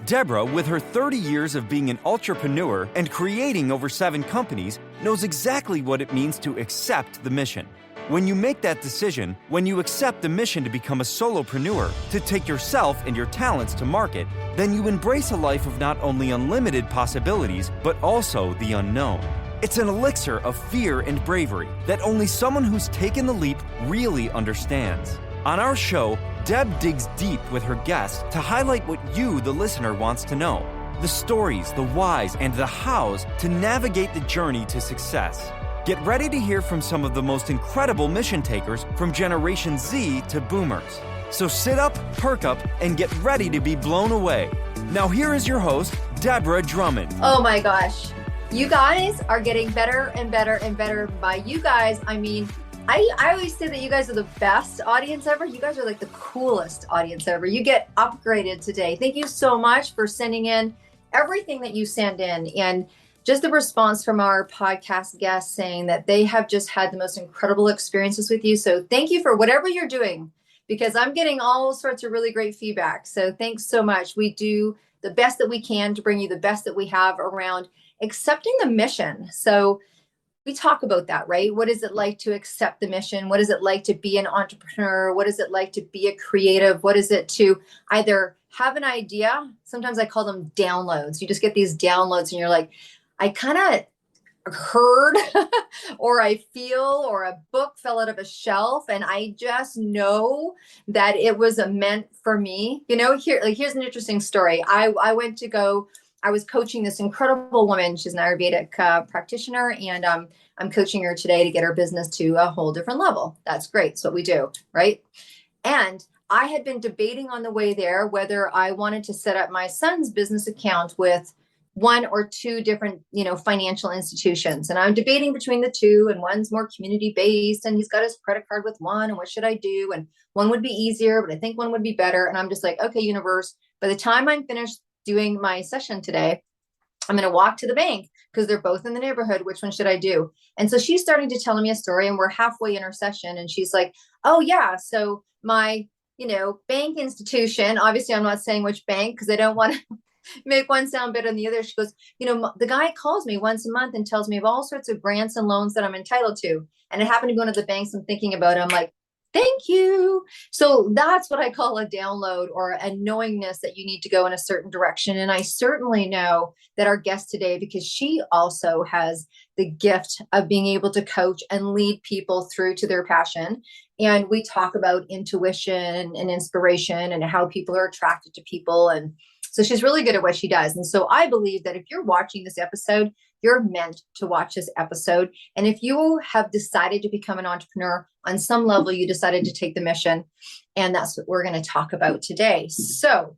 Deborah, with her 30 years of being an entrepreneur and creating over 7 companies, knows exactly what it means to accept the mission. When you make that decision, when you accept the mission to become a solopreneur, to take yourself and your talents to market, then you embrace a life of not only unlimited possibilities, but also the unknown. It's an elixir of fear and bravery that only someone who's taken the leap really understands. On our show, Deb digs deep with her guests to highlight what you, the listener, wants to know. The stories, the whys, and the hows to navigate the journey to success. Get ready to hear from some of the most incredible mission takers from Generation Z to Boomers. So sit up, perk up, and get ready to be blown away. Now here is your host, Deborah Drummond. Oh my gosh. You guys are getting better and better and better. By you guys, I mean, I always say that you guys are the best audience ever. You guys are like the coolest audience ever. You get upgraded today. Thank you so much for sending in everything that you send in. And just the response from our podcast guests saying that they have just had the most incredible experiences with you. So thank you for whatever you're doing, because I'm getting all sorts of really great feedback. So thanks so much. We do the best that we can to bring you the best that we have around accepting the mission. So we talk about that, right? What is it like to accept the mission? What is it like to be an entrepreneur? What is it like to be a creative? What is it to either have an idea? Sometimes I call them downloads. You just get these downloads and you're like, I kind of heard or I feel, or a book fell out of a shelf and I just know that it was meant for me. You know, here's an interesting story. I was coaching this incredible woman. She's an Ayurvedic practitioner, and I'm coaching her today to get her business to a whole different level. That's great. It's what we do, right? And I had been debating on the way there whether I wanted to set up my son's business account with 1 or 2 different, financial institutions. And I'm debating between the 2, and one's more community-based, and he's got his credit card with one, and what should I do? And one would be easier, but I think one would be better. And I'm just like, okay, universe, by the time I'm finished doing my session today, I'm going to walk to the bank because they're both in the neighborhood. Which one should I do? And so she's starting to tell me a story, and we're halfway in her session. And she's like, oh yeah, so my, bank institution, obviously I'm not saying which bank because I don't want to make one sound better than the other. She goes, the guy calls me once a month and tells me of all sorts of grants and loans that I'm entitled to. And I happen to go into the banks I'm thinking about it. I'm like, thank you. So that's what I call a download, or a knowingness that you need to go in a certain direction. And I certainly know that our guest today, because she also has the gift of being able to coach and lead people through to their passion. And we talk about intuition and inspiration and how people are attracted to people. And so she's really good at what she does. And so I believe that if you're watching this episode, you're meant to watch this episode. And if you have decided to become an entrepreneur, on some level, you decided to take the mission. And that's what we're going to talk about today. So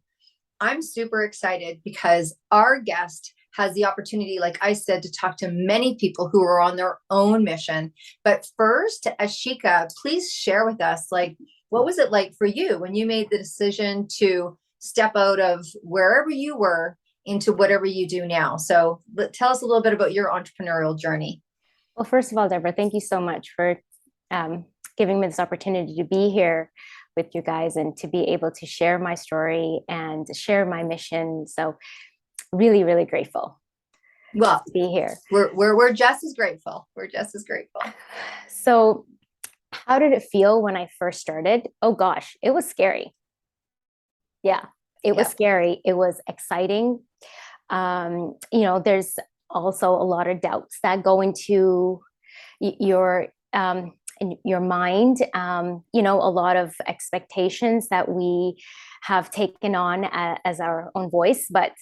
I'm super excited because our guest has the opportunity, like I said, to talk to many people who are on their own mission. But first, Ashika, please share with us, what was it like for you when you made the decision to step out of wherever you were into whatever you do now? So tell us a little bit about your entrepreneurial journey. Well, first of all, Deborah, thank you so much for giving me this opportunity to be here with you guys and to be able to share my story and share my mission. So really, really grateful. Well, to be here. We're just as grateful. We're just as grateful. So how did it feel when I first started? Oh gosh, it was scary. Yeah, it was scary. It was exciting. There's also a lot of doubts that go into your in your mind, a lot of expectations that we have taken on as our own voice, but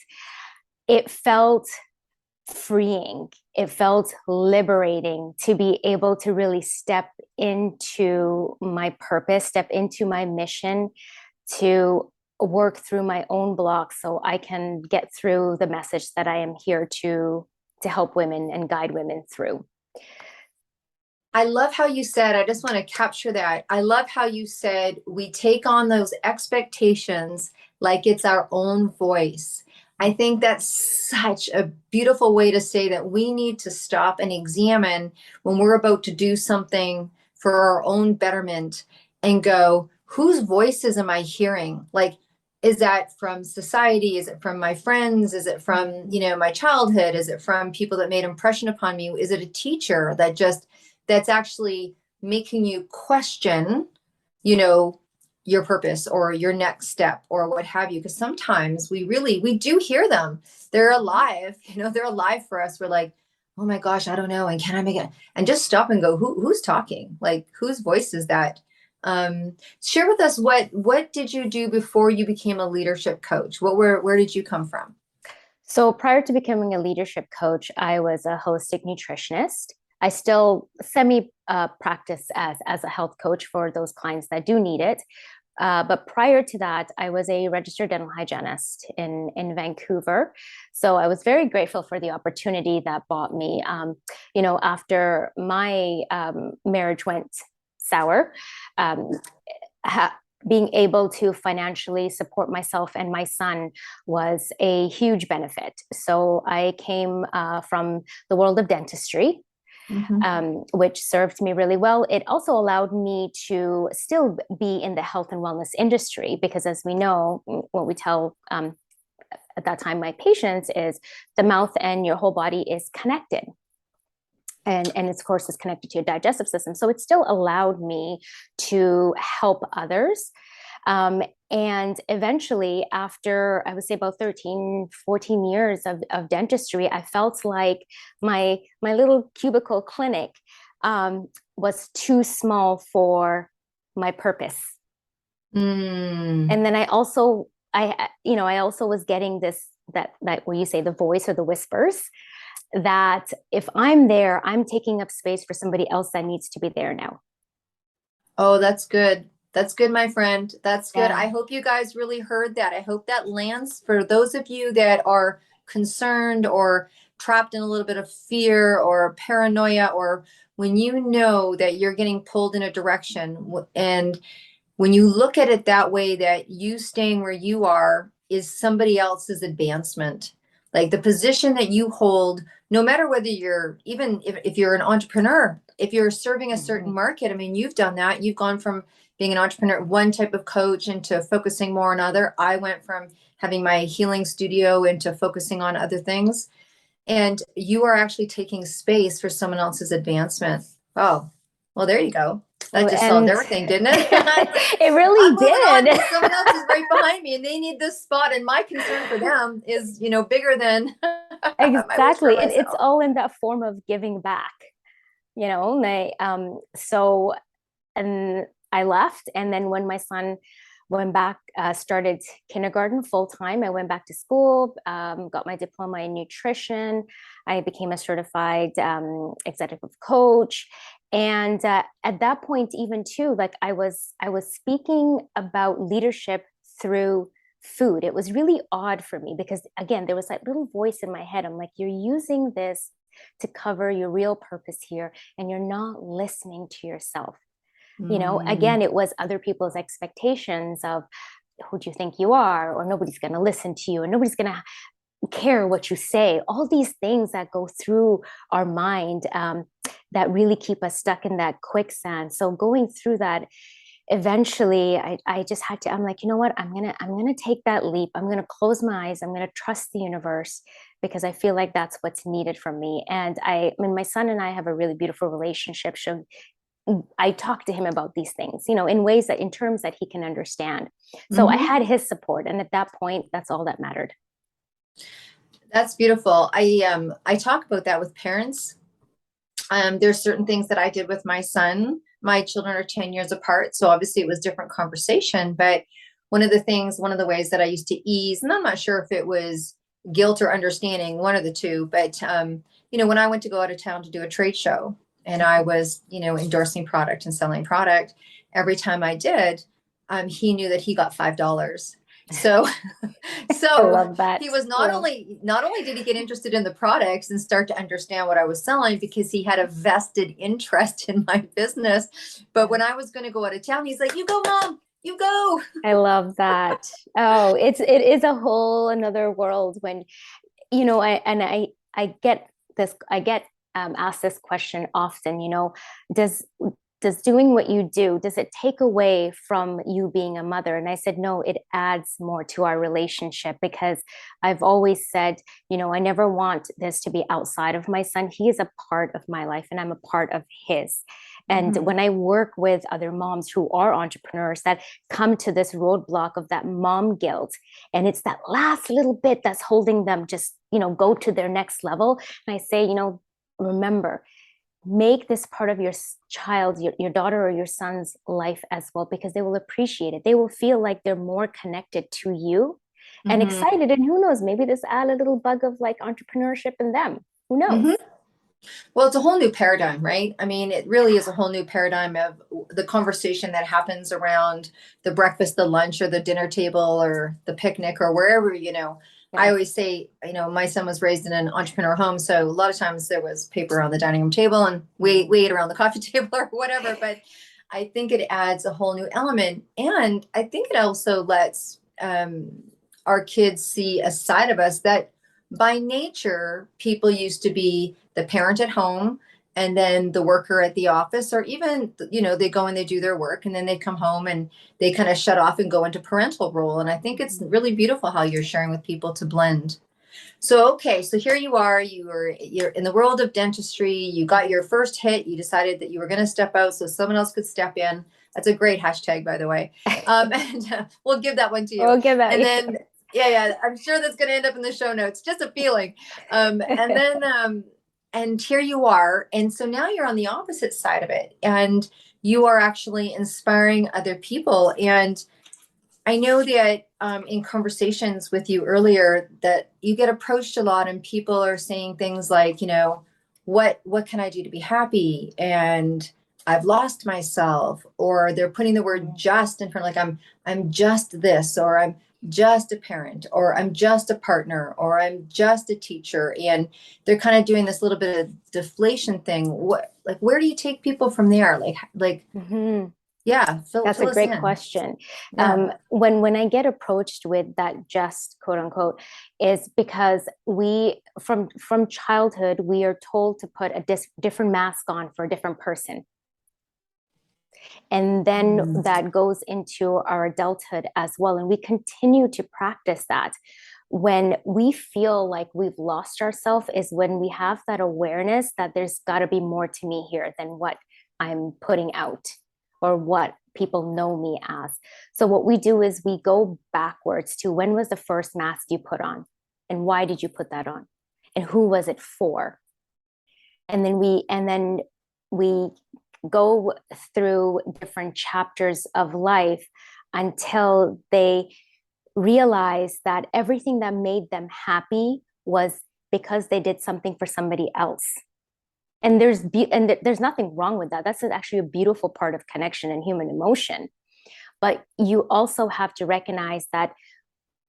it felt freeing. It felt liberating to be able to really step into my purpose, step into my mission, to work through my own blocks so I can get through the message that I am here to help women and guide women through. I love how you said, I just want to capture that. I love how you said we take on those expectations like it's our own voice. I think that's such a beautiful way to say that we need to stop and examine when we're about to do something for our own betterment and go, whose voices am I hearing? is that from society? Is it from my friends? Is it from, my childhood? Is it from people that made impression upon me? Is it a teacher that's actually making you question, you know, your purpose or your next step or what have you? Because sometimes we do hear them. They're alive, they're alive for us. We're like, oh my gosh, I don't know. And can I make it? And just stop and go, who's talking? Like, whose voice is that? Share with us what did you do before you became a leadership coach? Where did you come from? So prior to becoming a leadership coach, I was a holistic nutritionist. I still semi practice as a health coach for those clients that do need it. But prior to that, I was a registered dental hygienist in Vancouver. So I was very grateful for the opportunity that brought me. After my marriage went sour, being able to financially support myself and my son was a huge benefit. So I came from the world of dentistry. Which served me really well. It also allowed me to still be in the health and wellness industry because, as we know, what we tell at that time my patients is the mouth and your whole body is connected. And of course, is connected to your digestive system. So it still allowed me to help others. And eventually, after I would say about 13, 14 years of dentistry, I felt like my little cubicle clinic was too small for my purpose. And then I also was getting that where you say the voice or the whispers, that if I'm there, I'm taking up space for somebody else that needs to be there now. Oh, that's good. That's good, my friend. That's good. Yeah. I hope you guys really heard that. I hope that lands for those of you that are concerned or trapped in a little bit of fear or paranoia, or when you know that you're getting pulled in a direction. And when you look at it that way, that you staying where you are is somebody else's advancement. Like the position that you hold, no matter whether you're, even if you're an entrepreneur, if you're serving a certain market, I mean, you've done that. You've gone from being an entrepreneur, one type of coach, into focusing more on other. I went from having my healing studio into focusing on other things. And you are actually taking space for someone else's advancement. Oh, well, there you go. That just solved everything, didn't it? It really did. Someone else is right behind me and they need this spot. And my concern for them is, bigger than exactly. It's all in that form of giving back, and I left. And then when my son went back, started kindergarten full time, I went back to school, got my diploma in nutrition. I became a certified executive coach. And at that point, even too, like I was speaking about leadership through food. It was really odd for me because, again, there was that little voice in my head. I'm like, you're using this to cover your real purpose here, and you're not listening to yourself. Again, it was other people's expectations of who do you think you are, or nobody's going to listen to you, and nobody's going to care what you say. All these things that go through our mind that really keep us stuck in that quicksand. So going through that, eventually I just had to, I'm like, you know what, I'm gonna take that leap. I'm gonna close my eyes. I'm gonna trust the universe, because I feel like that's what's needed from me. And I mean, my son and I have a really beautiful relationship. So I talk to him about these things, in ways that, in terms that he can understand. So I had his support. And at that point, that's all that mattered. That's beautiful. I talk about that with parents. There's certain things that I did with my son. My children are 10 years apart, so obviously it was different conversation. But one of the ways that I used to ease, and I'm not sure if it was guilt or understanding, one of the two, but when I went to go out of town to do a trade show and I was, endorsing product and selling product, every time I did, he knew that he got $5. So I love that. He was not only did he get interested in the products and start to understand what I was selling, because he had a vested interest in my business. But when I was going to go out of town, he's like, "You go, Mom, you go." I love that. Oh, it is a whole another world when, I get this, I get asked this question often, does does doing what you do, does it take away from you being a mother? And I said, no, it adds more to our relationship, because I've always said, you know, I never want this to be outside of my son. He is a part of my life and I'm a part of his. And when I work with other moms who are entrepreneurs that come to this roadblock of that mom guilt, and it's that last little bit that's holding them just, you know, go to their next level. And I say, you know, remember, make this part of your child, your daughter or your son's life as well, because they will appreciate it. They will feel like they're more connected to you and excited. And who knows, maybe this add a little bug of like entrepreneurship in them. Who knows? Well, it's a whole new paradigm, right? I mean, it really is a whole new paradigm of the conversation that happens around the breakfast, the lunch, or the dinner table, or the picnic, or wherever, you know. Yeah. I always say, you know, my son was raised in an entrepreneur home, so a lot of times there was paper on the dining room table and we ate around the coffee table or whatever. But I think it adds a whole new element. And I think it also lets our kids see a side of us that by nature, people used to be the parent at home and then the worker at the office, or even, you know, they go and they do their work and then they come home and they kind of shut off and go into parental role. And I think it's really beautiful how you're sharing with people to blend. So, okay, so here you are, you're in the world of dentistry, you got your first hit, you decided that you were going to step out so someone else could step in. That's a great hashtag, by the way. And we'll give that one to you. We'll give that. And then, yeah, I'm sure that's going to end up in the show notes. Just a feeling. And then, and here you are. And so now you're on the opposite side of it, and you are actually inspiring other people. And I know that in conversations with you earlier that you get approached a lot and people are saying things like, you know, what can I do to be happy? And I've lost myself, or they're putting the word just in front, like I'm just this, or I'm just a parent, or I'm just a partner, or I'm just a teacher. And they're kind of doing this little bit of deflation thing. Where do you take people from there? Yeah, that's a great question. Yeah. When I get approached with that just quote unquote is because we from childhood, we are told to put a different mask on for a different person. And then that goes into our adulthood as well. And we continue to practice that. When we feel like we've lost ourselves is when we have that awareness that there's got to be more to me here than what I'm putting out or what people know me as. So what we do is we go backwards to when was the first mask you put on, and why did you put that on, and who was it for? And then we go through different chapters of life until they realize that everything that made them happy was because they did something for somebody else. And there's nothing wrong with that. That's actually a beautiful part of connection and human emotion. But you also have to recognize that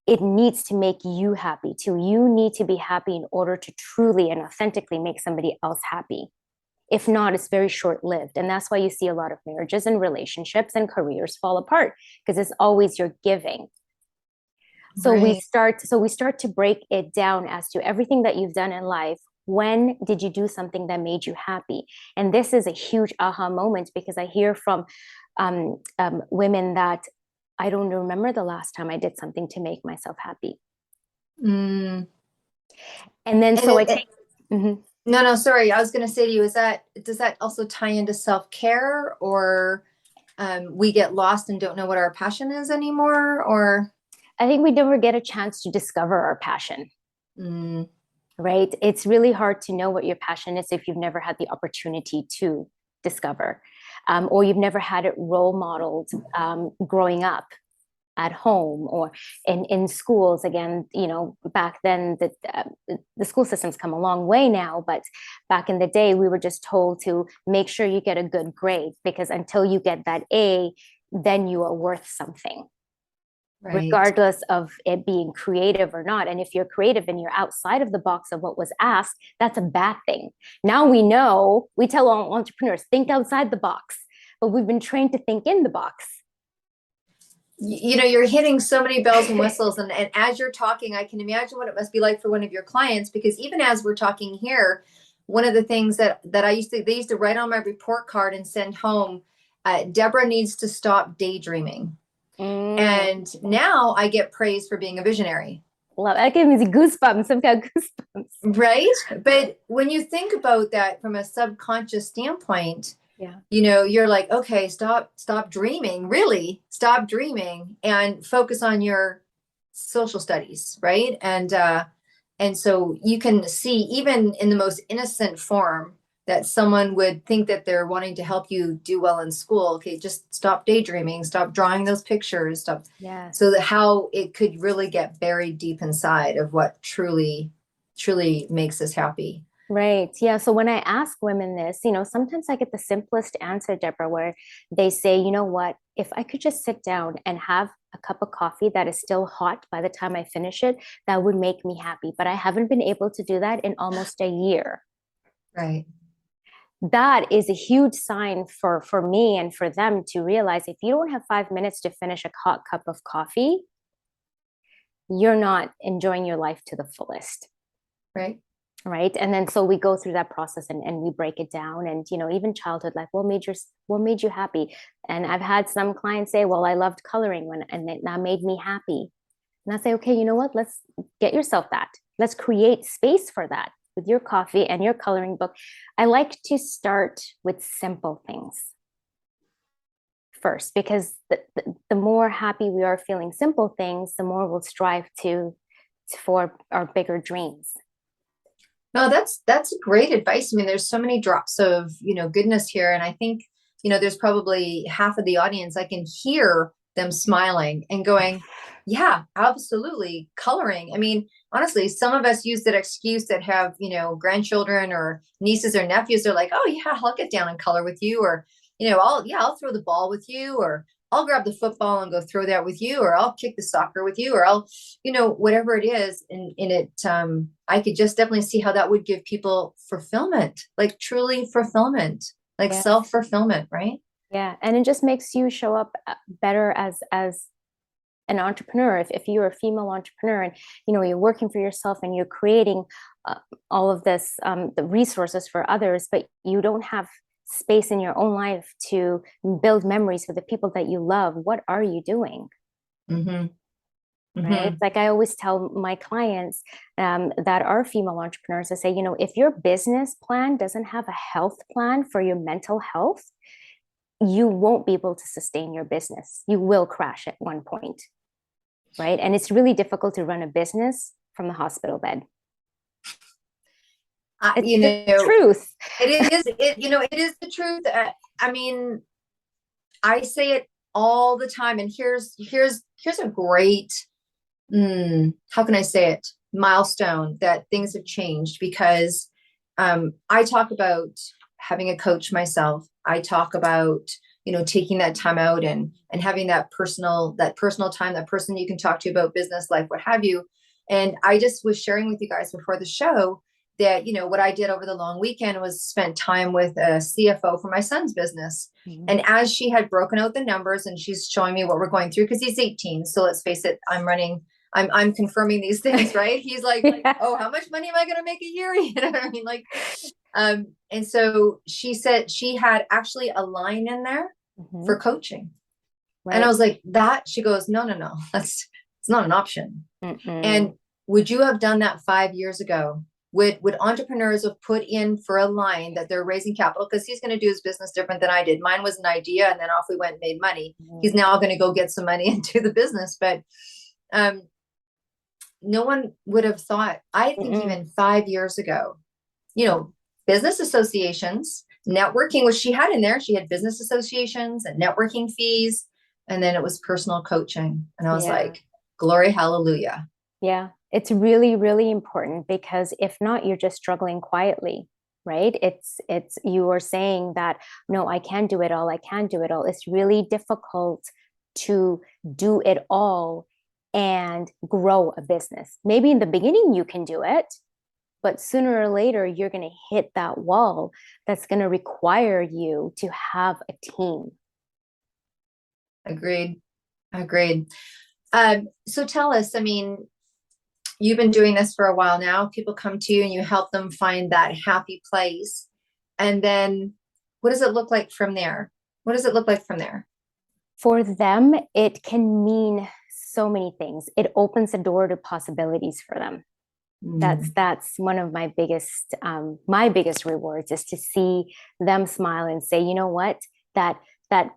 it needs to make you happy too. You need to be happy in order to truly and authentically make somebody else happy. If not, it's very short-lived. And that's why you see a lot of marriages and relationships and careers fall apart, because it's always you're giving. So right. we start to break it down as to everything that you've done in life. When did you do something that made you happy? And this is a huge aha moment, because I hear from women that I don't remember the last time I did something to make myself happy. And then No, sorry. I was going to say to you, does that also tie into self-care, or we get lost and don't know what our passion is anymore? Or I think we never get a chance to discover our passion. Right? It's really hard to know what your passion is if you've never had the opportunity to discover, or you've never had it role modeled growing up at home or in schools. Again, you know, back then the school system's come a long way now, but back in the day, we were just told to make sure you get a good grade, because until you get that A, then you are worth something. Right. Regardless of it being creative or not. And if you're creative and you're outside of the box of what was asked, that's a bad thing. Now we know, we tell all entrepreneurs, think outside the box, but we've been trained to think in the box. You know, you're hitting so many bells and whistles. And as you're talking, I can imagine what it must be like for one of your clients, because even as we're talking here, one of the things that they used to write on my report card and send home, Deborah needs to stop daydreaming. And now I get praised for being a visionary. Love that. Gives me goosebumps. I've got goosebumps. Right. But when you think about that from a subconscious standpoint, Yeah. You're like, okay, stop dreaming, really stop dreaming and focus on your social studies. Right. And so you can see, even in the most innocent form, that someone would think that they're wanting to help you do well in school. Okay, just stop daydreaming, stop drawing those pictures, stop. Yes. So that how it could really get buried deep inside of what truly makes us happy. Right. Yeah. So when I ask women this, sometimes I get the simplest answer, Deborah, where they say, you know what, if I could just sit down and have a cup of coffee that is still hot by the time I finish it, that would make me happy. But I haven't been able to do that in almost a year. Right. That is a huge sign for me and for them to realize, if you don't have 5 minutes to finish a hot cup of coffee, you're not enjoying your life to the fullest. Right. Right. And then so we go through that process and we break it down, and even childhood life, what made you happy? And I've had some clients say, well, I loved coloring and that made me happy. And I say, okay, you know what, let's get yourself that. Let's create space for that with your coffee and your coloring book. I like to start with simple things first, because the more happy we are feeling simple things, the more we'll strive for our bigger dreams. No, that's great advice. I mean, there's so many drops of, goodness here. And I think, there's probably half of the audience, I can hear them smiling and going, yeah, absolutely. Coloring. I mean, honestly, some of us use that excuse that have, grandchildren or nieces or nephews. They're like, oh yeah, I'll get down and color with you. Or, I'll throw the ball with you, or I'll grab the football and go throw that with you, or I'll kick the soccer with you, or I'll, whatever it is. And it, I could just definitely see how that would give people fulfillment, like truly fulfillment, like Yes. self-fulfillment, right? Yeah. And it just makes you show up better as an entrepreneur. If you're a female entrepreneur and, you're working for yourself and you're creating all of this, the resources for others, but you don't have space in your own life to build memories for the people that you love, what are you doing? Mm-hmm. Mm-hmm. Right. Like I always tell my clients that are female entrepreneurs, I say, if your business plan doesn't have a health plan for your mental health, you won't be able to sustain your business. You will crash at one point. Right. And it's really difficult to run a business from the hospital bed. It's the truth. It is. It is the truth. I mean, I say it all the time. And here's a great, how can I say it? Milestone that things have changed, because I talk about having a coach myself. I talk about, taking that time out and having that personal time, that person you can talk to about business, life, what have you. And I just was sharing with you guys before the show that, what I did over the long weekend was spent time with a CFO for my son's business. Mm-hmm. And as she had broken out the numbers and she's showing me what we're going through, because he's 18. So let's face it, I'm confirming these things, right? He's like, yeah. Oh, how much money am I going to make a year? You know what I mean? Like, and so she said she had actually a line in there mm-hmm. for coaching. Right. And I was like, she goes, no, it's not an option. Mm-mm. And would you have done that 5 years ago? Would entrepreneurs have put in for a line that they're raising capital? Because he's going to do his business different than I did. Mine was an idea, and then off we went and made money. Mm-hmm. He's now going to go get some money and do the business. But no one would have thought, I think even 5 years ago, business associations, networking, which she had in there. She had business associations and networking fees. And then it was personal coaching. And I was like, glory, hallelujah. Yeah. It's really, really important, because if not, you're just struggling quietly, right? It's you are saying that, no, I can't do it all. I can't do it all. It's really difficult to do it all and grow a business. Maybe in the beginning you can do it, but sooner or later you're going to hit that wall that's going to require you to have a team. Agreed. So tell us, I mean, you've been doing this for a while now. People come to you and you help them find that happy place. And then what does it look like from there? What does it look like from there? For them, it can mean so many things. It opens the door to possibilities for them. That's one of my biggest rewards, is to see them smile and say, you know what, that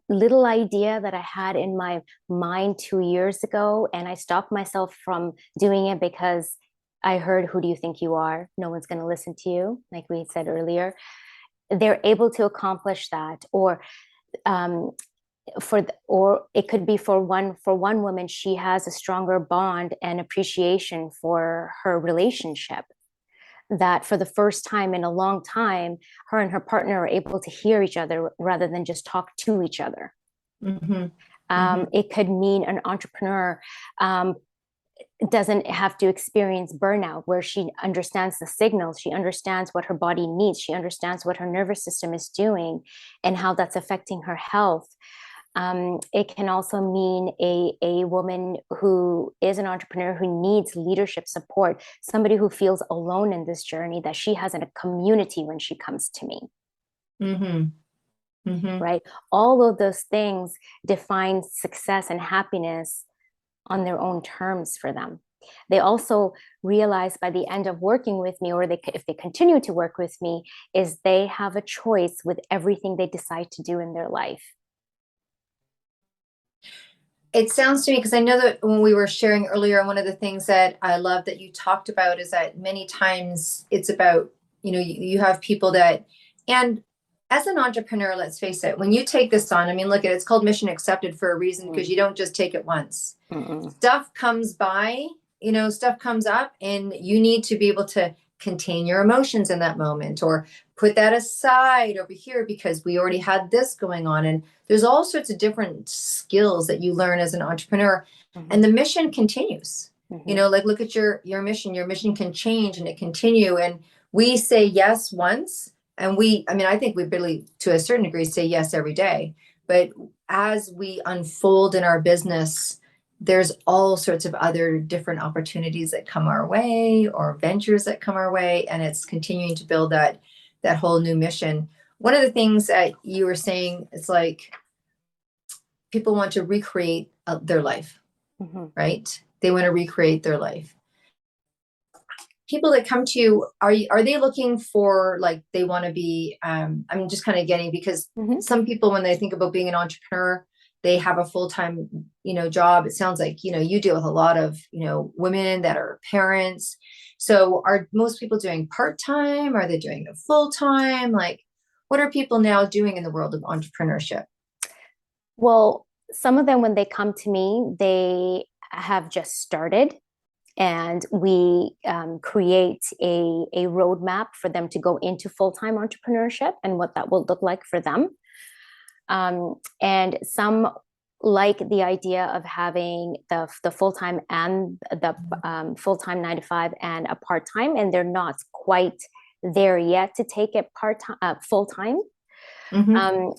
little idea that I had in my mind 2 years ago, and I stopped myself from doing it because I heard, who do you think you are? No one's going to listen to you, like we said earlier. They're able to accomplish that. Or or it could be for one woman, she has a stronger bond and appreciation for her relationship, that for the first time in a long time, her and her partner are able to hear each other rather than just talk to each other. It could mean an entrepreneur doesn't have to experience burnout, where she understands the signals, she understands what her body needs, she understands what her nervous system is doing and how that's affecting her health. It can also mean a woman who is an entrepreneur who needs leadership support, somebody who feels alone in this journey, that she has a community when she comes to me. Right? All of those things define success and happiness on their own terms for them. They also realize by the end of working with me, or if they continue to work with me, is they have a choice with everything they decide to do in their life. It sounds to me, because I know that when we were sharing earlier, one of the things that I love that you talked about is that many times it's about, you have people that, and as an entrepreneur, let's face it, when you take this on, I mean, look at it, it's called mission accepted for a reason, because you don't just take it once. Stuff comes by, stuff comes up, and you need to be able to contain your emotions in that moment, or put that aside over here because we already had this going on. And there's all sorts of different skills that you learn as an entrepreneur, and the mission continues. Like, look at your mission can change and it continue. And we say yes once, and I think we really, to a certain degree, say yes every day. But as we unfold in our business, there's all sorts of other different opportunities that come our way, or ventures that come our way, and it's continuing to build that whole new mission. One of the things that you were saying, it's like people want to recreate their life, right? They want to recreate their life. People that come to you, are they looking for, like, they want to be, I'm just kind of getting, because some people, when they think about being an entrepreneur, they have a full-time, job. It sounds like, you deal with a lot of, women that are parents. So are most people doing part-time? Are they doing it full-time? Like, what are people now doing in the world of entrepreneurship? Well, some of them, when they come to me, they have just started, and we create a roadmap for them to go into full-time entrepreneurship and what that will look like for them. And some like the idea of having the full-time and the full-time 9 to 5 and a part-time, and they're not quite there yet to take it full-time.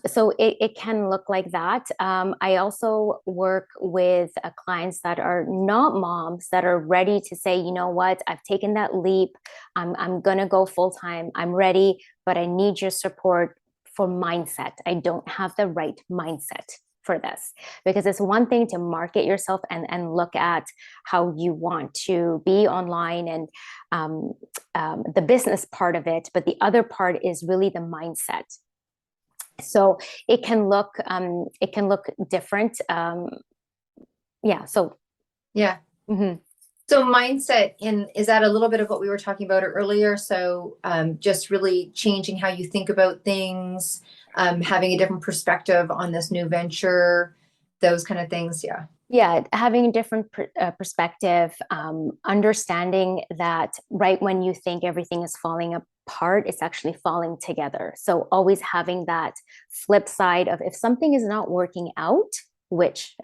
So it can look like that. I also work with clients that are not moms, that are ready to say, you know what, I've taken that leap. I'm going to go full-time. I'm ready, but I need your support for mindset. I don't have the right mindset for this, because it's one thing to market yourself and look at how you want to be online and the business part of it, but the other part is really the mindset. So it can look different. So mindset, is that a little bit of what we were talking about earlier? So just really changing how you think about things, having a different perspective on this new venture, those kind of things. Yeah, having a different perspective, understanding that right when you think everything is falling apart, it's actually falling together. So always having that flip side of, if something is not working out, which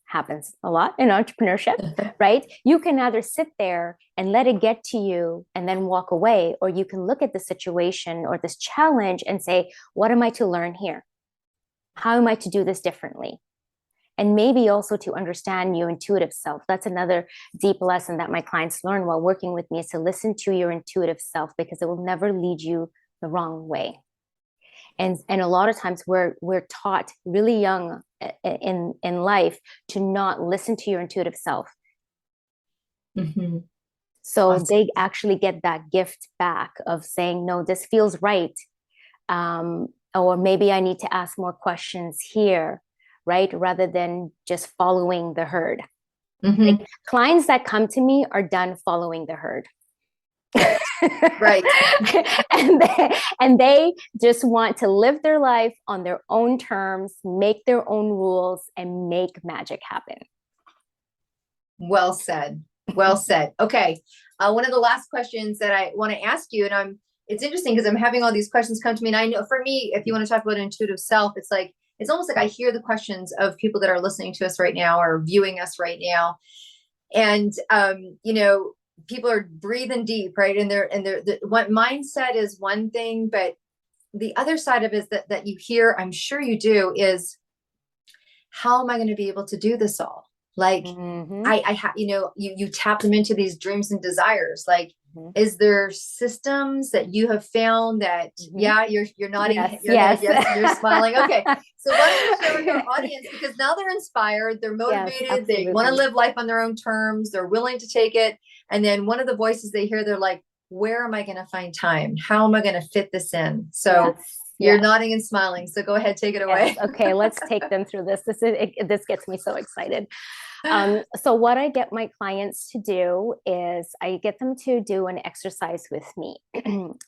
happens a lot in entrepreneurship, right? You can either sit there and let it get to you and then walk away, or you can look at the situation or this challenge and say, what am I to learn here? How am I to do this differently? And maybe also to understand your intuitive self. That's another deep lesson that my clients learn while working with me, is to listen to your intuitive self, because it will never lead you the wrong way. And a lot of times we're taught really young in life to not listen to your intuitive self. Mm-hmm. So Awesome. they actually get that gift back of saying, no, this feels right. Or maybe I need to ask more questions here, right? Rather than just following the herd. Mm-hmm. Like, clients that come to me are done following the herd. Right. and they just want to live their life on their own terms, make their own rules, and make magic happen. Well said. Well said. Okay. One of the last questions that I want to ask you, and it's interesting because I'm having all these questions come to me. And I know for me, if you want to talk about intuitive self, it's like, it's almost like I hear the questions of people that are listening to us right now or viewing us right now. And, people are breathing deep, right? And what mindset is one thing, but the other side of it is that you hear, I'm sure you do, is how am I going to be able to do this all? Like, I have, you tap them into these dreams and desires. Like, is there systems that you have found that, yeah, you're nodding, yes. You're smiling. Okay. So why don't you share with our audience, because now they're inspired, they're motivated, yes, they want to live life on their own terms, they're willing to take it. And then one of the voices they hear, they're like, where am I going to find time? How am I going to fit this in? So you're nodding and smiling. So go ahead, take it away. Yes. Okay, let's take them through this. This gets me so excited. So what I get my clients to do is I get them to do an exercise with me,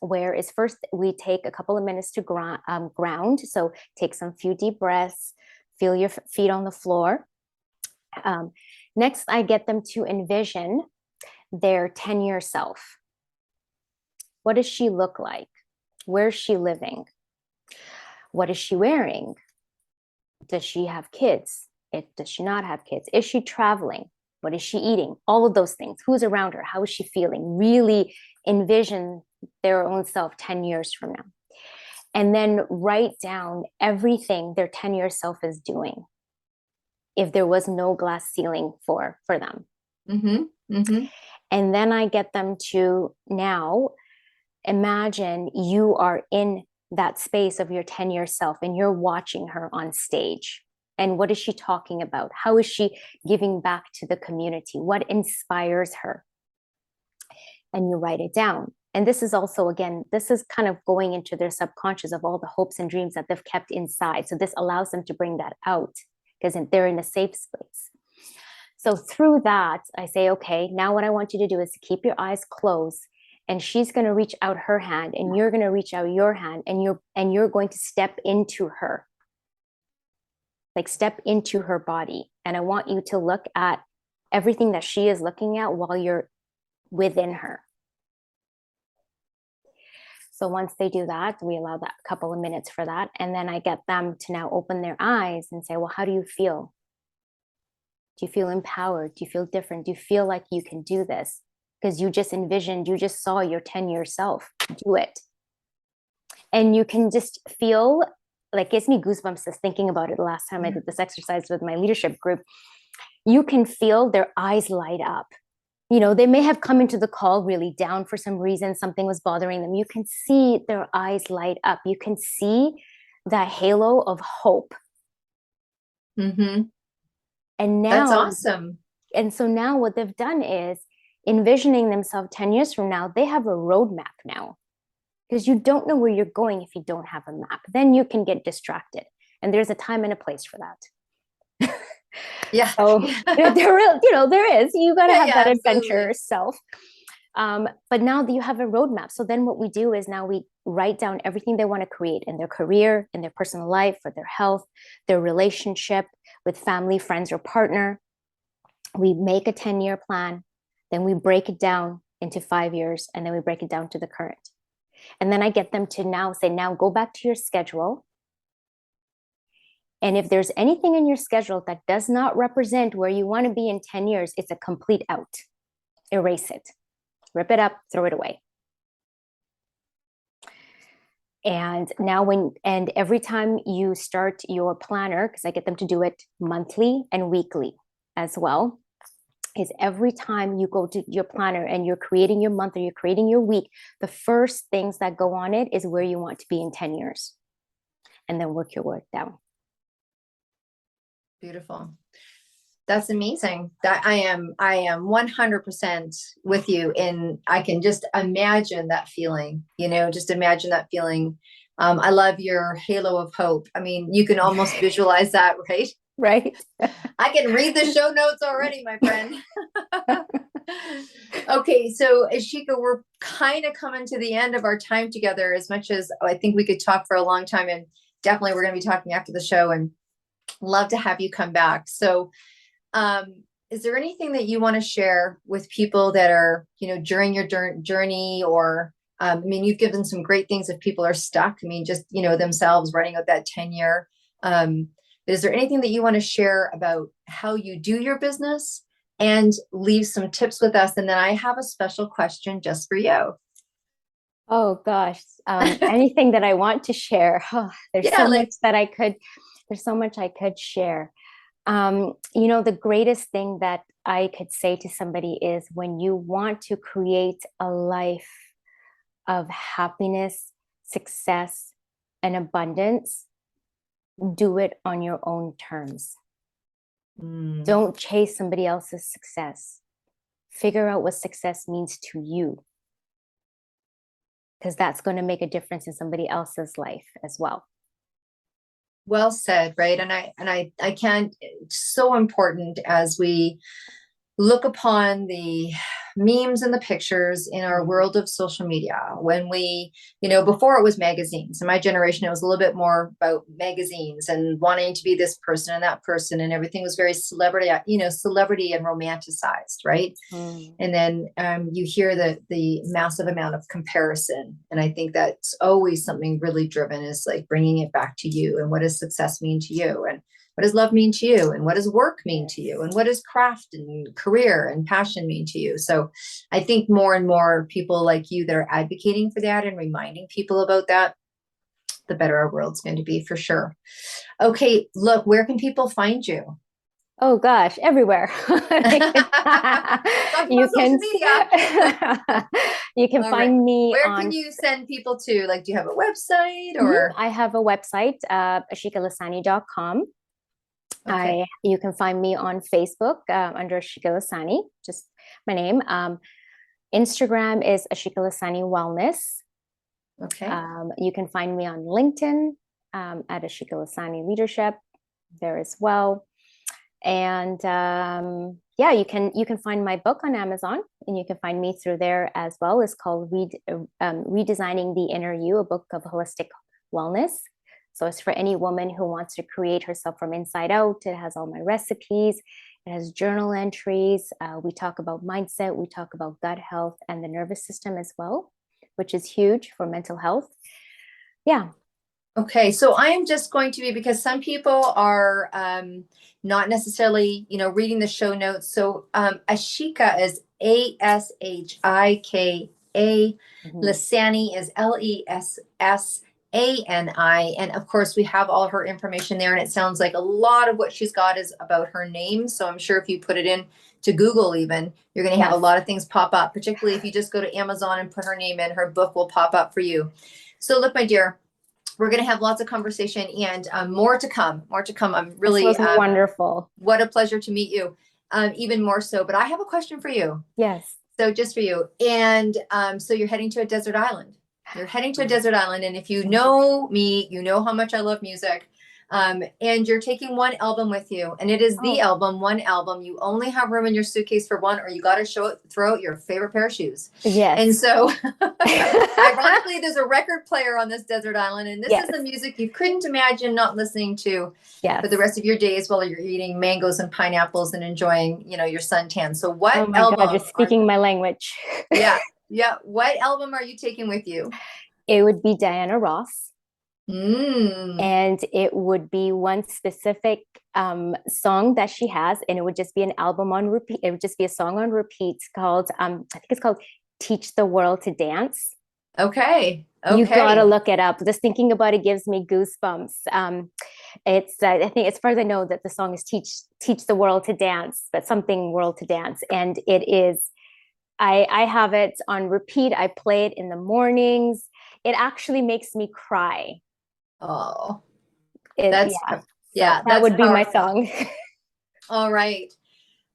where is first we take a couple of minutes to ground. So take some few deep breaths, feel your feet on the floor. Next, I get them to envision their 10-year self. What does she look like? Where's she living? What is she wearing? Does she have kids? Does she not have kids? Is she traveling? What is she eating? All of those things. Who's around her? How is she feeling? Really envision their own self 10 years from now. And then write down everything their 10-year self is doing if there was no glass ceiling for them. And then I get them to now imagine you are in that space of your 10-year self and you're watching her on stage. And what is she talking about? How is she giving back to the community? What inspires her? And you write it down. And this is also, again, this is kind of going into their subconscious of all the hopes and dreams that they've kept inside. So this allows them to bring that out because they're in a safe space. So through that, I say, okay, now what I want you to do is to keep your eyes closed, and she's going to reach out her hand and you're going to reach out your hand, and you're going to step into her. Like, step into her body. And I want you to look at everything that she is looking at while you're within her. So once they do that, we allow that couple of minutes for that. And then I get them to now open their eyes and say, well, how do you feel? Do you feel empowered? Do you feel different? Do you feel like you can do this? Because you just envisioned, you just saw your 10-year self do it. And you can just feel, like, gives me goosebumps just thinking about it. The last time I did this exercise with my leadership group, you can feel their eyes light up. You know, they may have come into the call really down for some reason, something was bothering them. You can see their eyes light up. You can see that halo of hope. And now, that's awesome. And so now what they've done is envisioning themselves 10 years from now, they have a roadmap now. Because you don't know where you're going if you don't have a map. Then you can get distracted. And there's a time and a place for that. Yeah. So there is. You got to have that adventure absolutely. self. But now that you have a roadmap. So then what we do is now we write down everything they want to create in their career, in their personal life, for their health, their relationship with family, friends, or partner. We make a 10-year plan. Then we break it down into 5 years. And then we break it down to the current. And then I get them to now say, now go back to your schedule. And if there's anything in your schedule that does not represent where you want to be in 10 years, it's a complete out. Erase it. Rip it up, throw it away. And now and every time you start your planner, because I get them to do it monthly and weekly as well, is every time you go to your planner and you're creating your month or you're creating your week, the first things that go on it is where you want to be in 10 years. And then work your work down. Beautiful. That's amazing. That I am 100% with you. And I can just imagine that feeling, just imagine that feeling. I love your halo of hope. I mean, you can almost visualize that, right? Right. I can read the show notes already, my friend. Okay. So Ashika, we're kind of coming to the end of our time together, as much as I think we could talk for a long time, and definitely we're going to be talking after the show, and love to have you come back. So, is there anything that you want to share with people that are, during your journey, or, I mean, you've given some great things if people are stuck, I mean, just, themselves running out that 10-year, is there anything that you want to share about how you do your business, and leave some tips with us? And then I have a special question just for you. Oh gosh. Anything that I want to share. Oh, there's so much I could share. The greatest thing that I could say to somebody is, when you want to create a life of happiness, success, and abundance, do it on your own terms. Don't chase somebody else's success. Figure out what success means to you, because that's going to make a difference in somebody else's life as well. Well said, right? And I can't, it's so important as we look upon the memes and the pictures in our world of social media. When we, before it was magazines, in my generation, it was a little bit more about magazines and wanting to be this person and that person, and everything was very celebrity and romanticized, right? And then you hear the massive amount of comparison. And I think that's always something really driven, is like bringing it back to you, and what does success mean to you, and what does love mean to you, and what does work mean to you, and what does craft and career and passion mean to you? So I think more and more people like you that are advocating for that and reminding people about that, the better our world's going to be, for sure. Okay, look, where can people find you? Oh gosh, everywhere. You can find me. Where can you send people to? Like, do you have a website, or? I have a website, ashikalessani.com. Okay. You can find me on Facebook under Ashika Lessani, just my name. Instagram is Ashika Lessani Wellness. Okay. You can find me on LinkedIn at Ashika Lessani Leadership there as well. And you can find my book on Amazon, and you can find me through there as well. It's called Redesigning the Inner You, a book of holistic wellness. So it's for any woman who wants to create herself from inside out. It has all my recipes. It has journal entries. We talk about mindset. We talk about gut health and the nervous system as well, which is huge for mental health. Yeah. Okay. So I am just going to be, because some people are not necessarily, reading the show notes. So Ashika is Ashika. Lessani is Lessani. And of course, we have all her information there. And it sounds like a lot of what she's got is about her name. So I'm sure if you put it in to Google, even, you're going to have a lot of things pop up, particularly if you just go to Amazon and put her name in, her book will pop up for you. So look, my dear, we're going to have lots of conversation, and more to come. I'm really wonderful. What a pleasure to meet you. Even more so. But I have a question for you. Yes. So just for you. And so you're heading to a desert island. And if you know me, you know how much I love music. And you're taking one album with you, and it is one album. You only have room in your suitcase for one, or you got to throw out your favorite pair of shoes. Yes. And so ironically, there's a record player on this desert island, and this is the music you couldn't imagine not listening to for the rest of your days while you're eating mangoes and pineapples and enjoying, your suntan. So what album? Oh my God, you're speaking my language. Yeah. What album are you taking with you? It would be Diana Ross. And it would be one specific song that she has, and it would just be an album on repeat. It would just be a song on repeat called, I think it's called Teach the World to Dance. Okay. You gotta Okay. look it up. Just thinking about it gives me goosebumps. It's I think, as far as I know, that the song is "Teach the World to Dance," but something "World to Dance," and it is. I have it on repeat. I play it in the mornings. It actually makes me cry. Oh, that's, Yeah. So yeah, that that's would be my powerful. song. All right.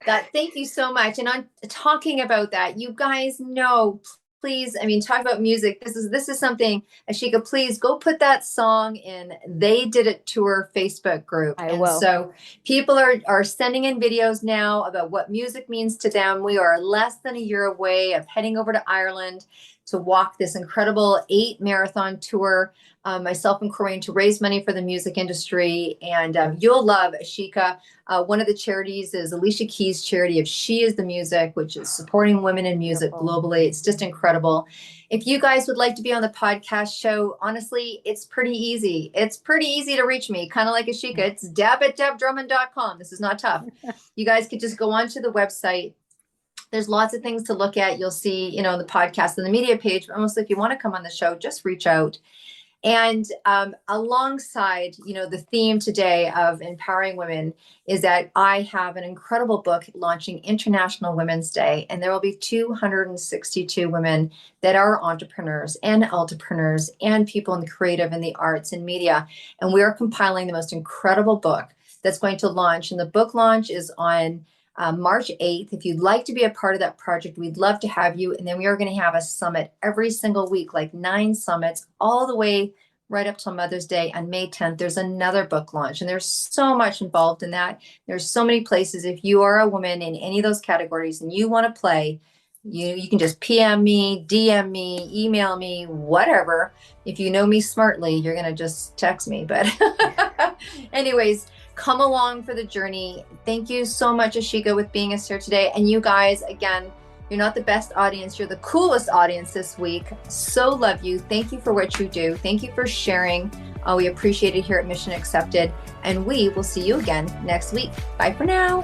That, thank you so much. And on talking about that, you guys know, please, I mean, talk about music. This is something, Ashika, please go put that song in They Did It Tour Facebook group. I And will. so people are sending in videos now about what music means to them. We are less than a year away of heading over to Ireland to walk this incredible 8 marathon tour. Myself and Corinne, to raise money for the music industry. And you'll love Ashika. One of the charities is Alicia Keys' charity of She Is the Music, which is supporting women in music Beautiful. globally. It's just incredible. If you guys would like to be on the podcast show, honestly, it's pretty easy. It's pretty easy to reach me, kind of like Ashika. It's deb@debdrummond.com. This is not tough. You guys could just go onto the website. There's lots of things to look at. You'll see, the podcast and the media page. But mostly, if you want to come on the show, just reach out. And alongside, the theme today of empowering women is that I have an incredible book launching International Women's Day, and there will be 262 women that are entrepreneurs and entrepreneurs and people in the creative and the arts and media. And we are compiling the most incredible book that's going to launch. And the book launch is on March 8th. If you'd like to be a part of that project, we'd love to have you. And then we are going to have a summit every single week, like 9 summits, all the way right up till Mother's Day. On May 10th, there's another book launch. And there's so much involved in that. There's so many places. If you are a woman in any of those categories and you want to play, you can just PM me, DM me, email me, whatever. If you know me smartly, you're going to just text me. But anyways, come along for the journey. Thank you so much, Ashika, with being us here today. And you guys, again, you're not the best audience. You're the coolest audience this week. So love you. Thank you for what you do. Thank you for sharing. We appreciate it here at Mission Accepted. And we will see you again next week. Bye for now.